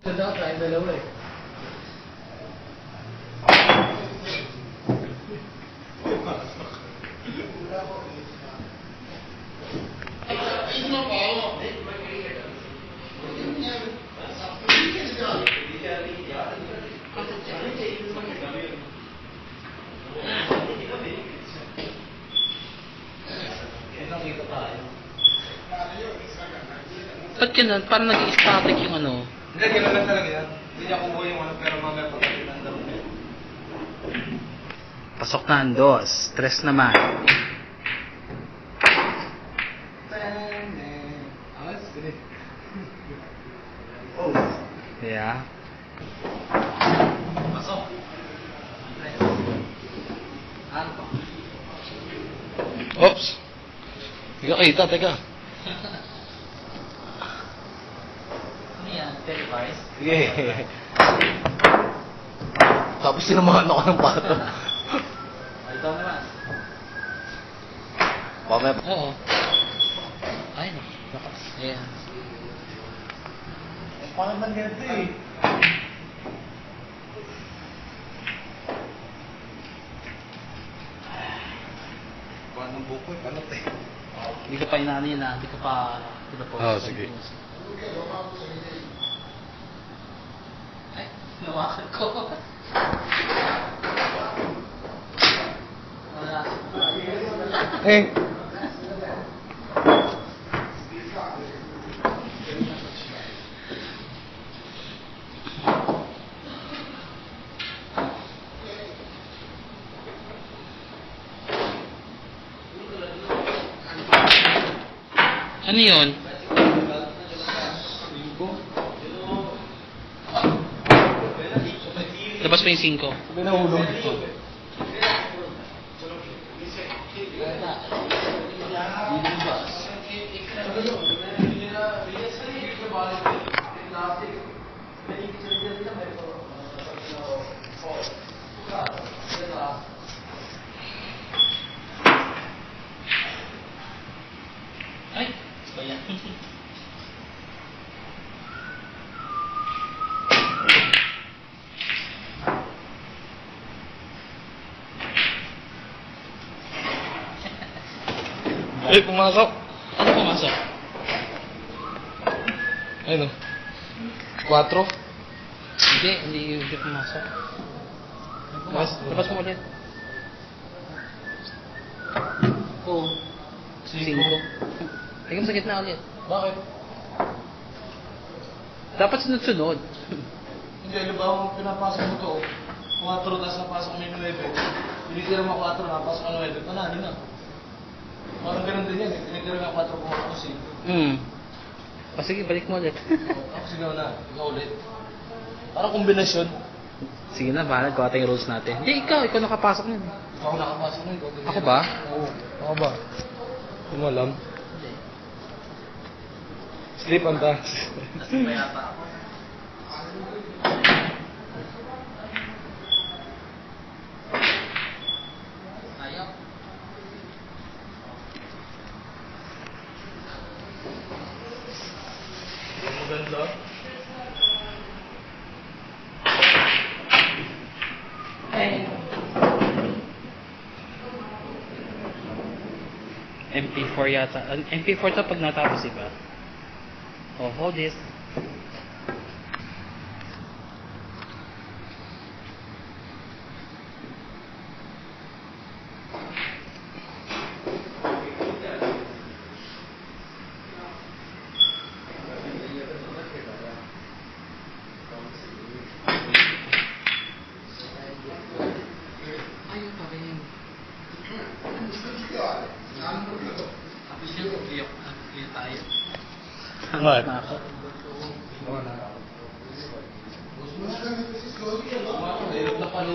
Daw, tayong dalawa eh. Ba't yun? Parang nag-i-static yung ano? Hindi, kailan lang talaga yan. Hindi niya kuha yung ano, pero mamaya pagkakin ang dami. Pasok na ang dos. Stress naman. Oh. Yeah. Pasok. Ano pa? Oops! Hindi ka kita, teka. Ano yan? Televised? Sige. Tapos sinamahan ako ng pato. Ito naman. Mamaya. Oo. Ay, no. Lakas. Ayan. Parang man ganito eh. Paano buko eh? Paano eh? Hindi ka pa inaano yun ah. Hindi ka pa... Sige. Ay, nawakan ko. Wala. Eh. Ano yun? Labas pa yung 5. Sabi na hulong. Ay, kaya. Eh, pumasok. Ano pumasok? Ayun o. 4. Hindi pumasok. Labas mo ulit. Oo. 5. Tingnan mo sa gitna ulit. Bakit? Dapat sunod-sunod. Hindi, alam ba kung pinapasok mo ito? 4, tapos napasok mo yung 9. Tinitira mo 4, napasok mo 9. Panalo na. Parang ganun din yan eh. Tinitira mo 4, pumasok mo 5. O sige, balik mo ulit. Ako sigaw na. Ikaw ulit. Parang kombinasyon. Sige na, bahala. Gawa tayong rules natin. Hindi, ikaw nakapasok nun. Ako nakapasok na ikaw. Ako ba? Oo. Ako ba? Hindi mo alam. Sleep on task. Ayaw. Maganda. MP4 yata. MP4 to pag natapos, iba? Oh, hold this. Ayaw pa rin. Tapos yun, iyak tayo. What? Na ako. Hirap na palo.